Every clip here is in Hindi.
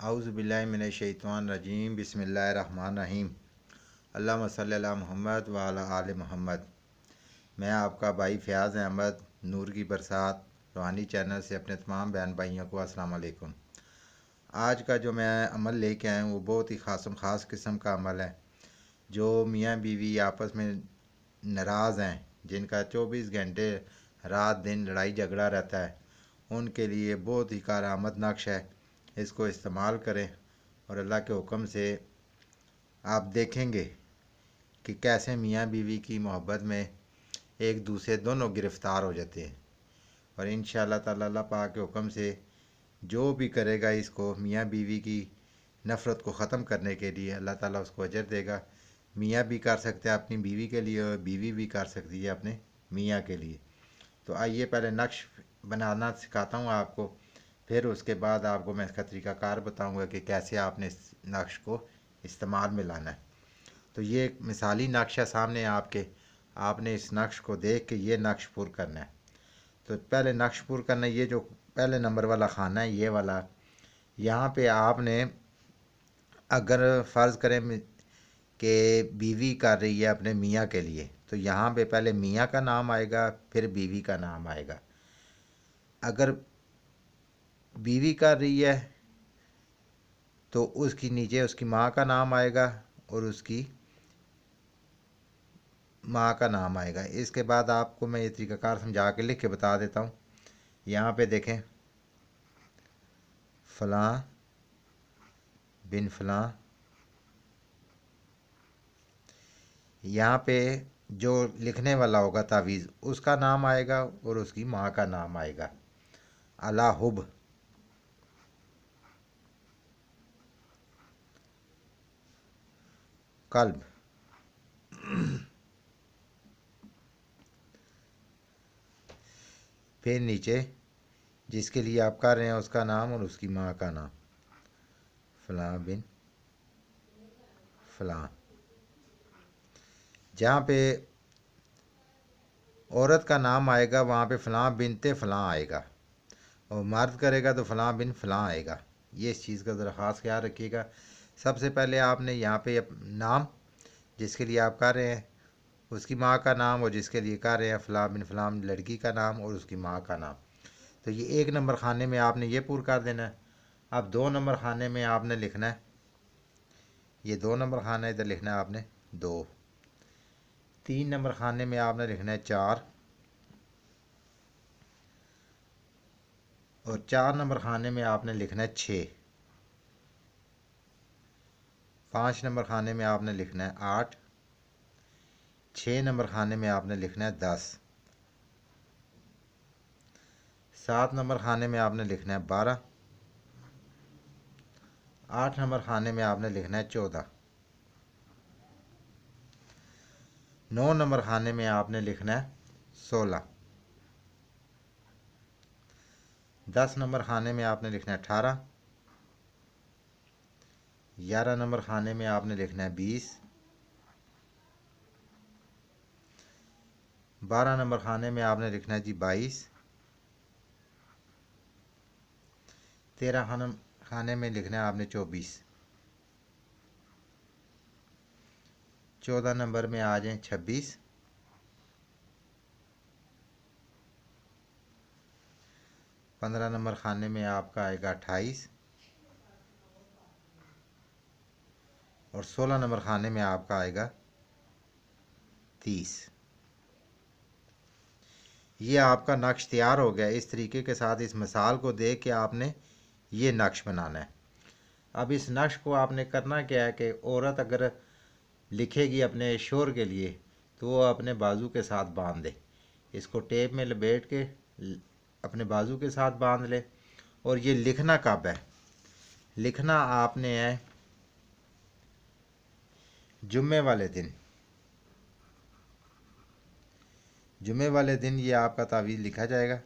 औज़ुबिल्लाहि मिनश्शैतानिर्रजीम बिस्मिल्लाहिर्रहमानिर्रहीम। अल्लाहुम्मा सल्लि अला मुहम्मद व अला आलि मुहम्मद। मैं आपका भाई फ़याज़ अहमद नूर की बरसात रूहानी चैनल से अपने तमाम बहन भाइयों को अस्सलाम वालेकुम। आज का जो मैं अमल लेके आया हूँ वो बहुत ही ख़ास किस्म का अमल है। जो मियाँ बीवी आपस में नाराज़ हैं, जिनका 24 घंटे रात दिन लड़ाई झगड़ा रहता है, उनके लिए बहुत ही कारआमद नक्श है। इसको इस्तेमाल करें और अल्लाह के हुक्म से आप देखेंगे कि कैसे मियाँ बीवी की मोहब्बत में एक दूसरे दोनों गिरफ़्तार हो जाते हैं। और इंशाअल्लाह ताला अल्लाह पाक के हुक्म से जो भी करेगा इसको मियाँ बीवी की नफ़रत को ख़त्म करने के लिए अल्लाह ताला उसको अजर देगा। मियाँ भी कर सकते हैं अपनी बीवी के लिए और बीवी भी कर सकती है अपने मियाँ के लिए। तो आइए पहले नक्श बनाना सिखाता हूँ आपको, फिर उसके बाद आपको मैं इसका तरीक़ाकार बताऊँगा कि कैसे आपने इस नक्श को इस्तेमाल में लाना है। तो ये एक मिसाली नक्श है सामने आपके, आपने इस नक्श को देख के ये नक्श पुर करना है। तो पहले नक्श पुर करना है, ये जो पहले नंबर वाला खाना है ये वाला, यहाँ पे आपने अगर फ़र्ज़ करें कि बीवी कर रही है अपने मियाँ के लिए, तो यहाँ पे पहले मियाँ का नाम आएगा फिर बीवी का नाम आएगा। अगर बीवी कर रही है तो उसकी नीचे उसकी माँ का नाम आएगा और उसकी माँ का नाम आएगा। इसके बाद आपको मैं ये तरीक़ाकार समझा के लिख के बता देता हूँ। यहाँ पे देखें, फ़लाँ बिन फ़लाँ, यहाँ पे जो लिखने वाला होगा तावीज़ उसका नाम आएगा और उसकी माँ का नाम आएगा। अला हुब, कल्ब, फिर नीचे जिसके लिए आप कर रहे हैं उसका नाम और उसकी माँ का नाम, फ़लाँ बिन फ़लाँ। जहाँ पे औरत का नाम आएगा वहाँ पे फ़लाँ बिनते फ़लाँ आएगा, और मर्द करेगा तो फ़लाँ बिन फ़लाँ आएगा। ये इस चीज़ का ज़रा ख़ास ख्याल रखिएगा। सबसे पहले आपने यहाँ पे नाम जिसके लिए आप कर रहे हैं उसकी माँ का नाम, और जिसके लिए कर रहे हैं फ़लाँ बिन फ़लाँ लड़की का नाम और उसकी माँ का नाम। तो ये एक नंबर खाने में आपने ये पूरा कर देना है। अब 2 नंबर खाने में आपने लिखना है, ये 2 नंबर खाना है, इधर लिखना है आपने 2। 3 नंबर खाने में आपने लिखना है 4, और 4 नंबर खाने में आपने लिखना है 6। 5 नंबर खाने में आपने लिखना है 8। 6 नंबर खाने में आपने लिखना है 10। 7 नंबर खाने में आपने लिखना है 12। 8 नंबर खाने में आपने लिखना है 14। 9 नंबर खाने में आपने लिखना है 16। 10 नंबर खाने में आपने लिखना है 18। 11 नंबर खाने में आपने लिखना है 20। 12 नंबर खाने में आपने लिखना है जी 22। 13 खाने में लिखना है आपने 24। 14 नंबर में आ जाए 26। 15 नंबर खाने में आपका आएगा 28, और 16 नंबर खाने में आपका आएगा 30। ये आपका नक्श तैयार हो गया। इस तरीके के साथ इस मिसाल को देख के आपने ये नक्श बनाना है। अब इस नक्श को आपने करना क्या है कि औरत अगर लिखेगी अपने शोहर के लिए तो वो अपने बाजू के साथ बांध दे, इसको टेप में लपेट के अपने बाजू के साथ बांध ले। और ये लिखना कब है? लिखना आपने है जुम्मे वाले दिन। जुम्मे वाले दिन ये आपका तावीज़ लिखा जाएगा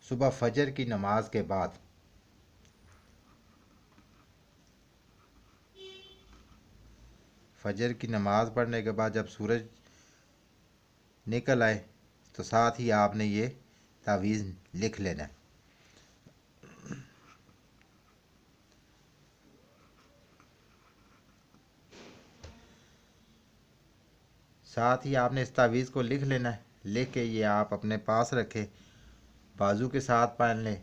सुबह फजर की नमाज के बाद। फजर की नमाज पढ़ने के बाद जब सूरज निकल आए तो साथ ही आपने ये तावीज़ लिख लेना है। साथ ही आपने इस तावीज़ को लिख लेना है। लिख के ये आप अपने पास रखें, बाजू के साथ पहन लें।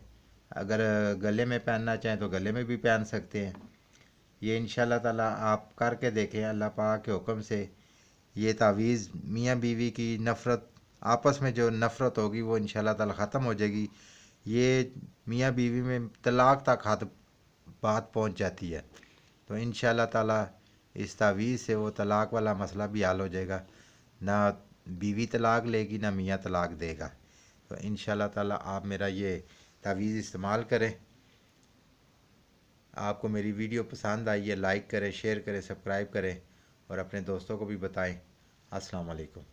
अगर गले में पहनना चाहें तो गले में भी पहन सकते हैं। ये इंशाल्लाह ताला आप करके देखें। अल्लाह पाक के हुक्म से ये तावीज़ मियाँ बीवी की नफ़रत, आपस में जो नफ़रत होगी वो इंशाल्लाह ताला ख़त्म हो जाएगी। ये मियाँ बीवी में तलाक तक हाथ बात पहुंच जाती है, तो इंशाल्लाह ताला इस तावीज़ से वो तलाक वाला मसला भी हल हो जाएगा। ना बीवी तलाक लेगी ना मियाँ तलाक देगा। तो इंशाल्लाह ताला आप मेरा ये तावीज़ इस्तेमाल करें। आपको मेरी वीडियो पसंद आई है, लाइक करें, शेयर करें, सब्सक्राइब करें और अपने दोस्तों को भी बताएं। अस्सलाम वालेकुम।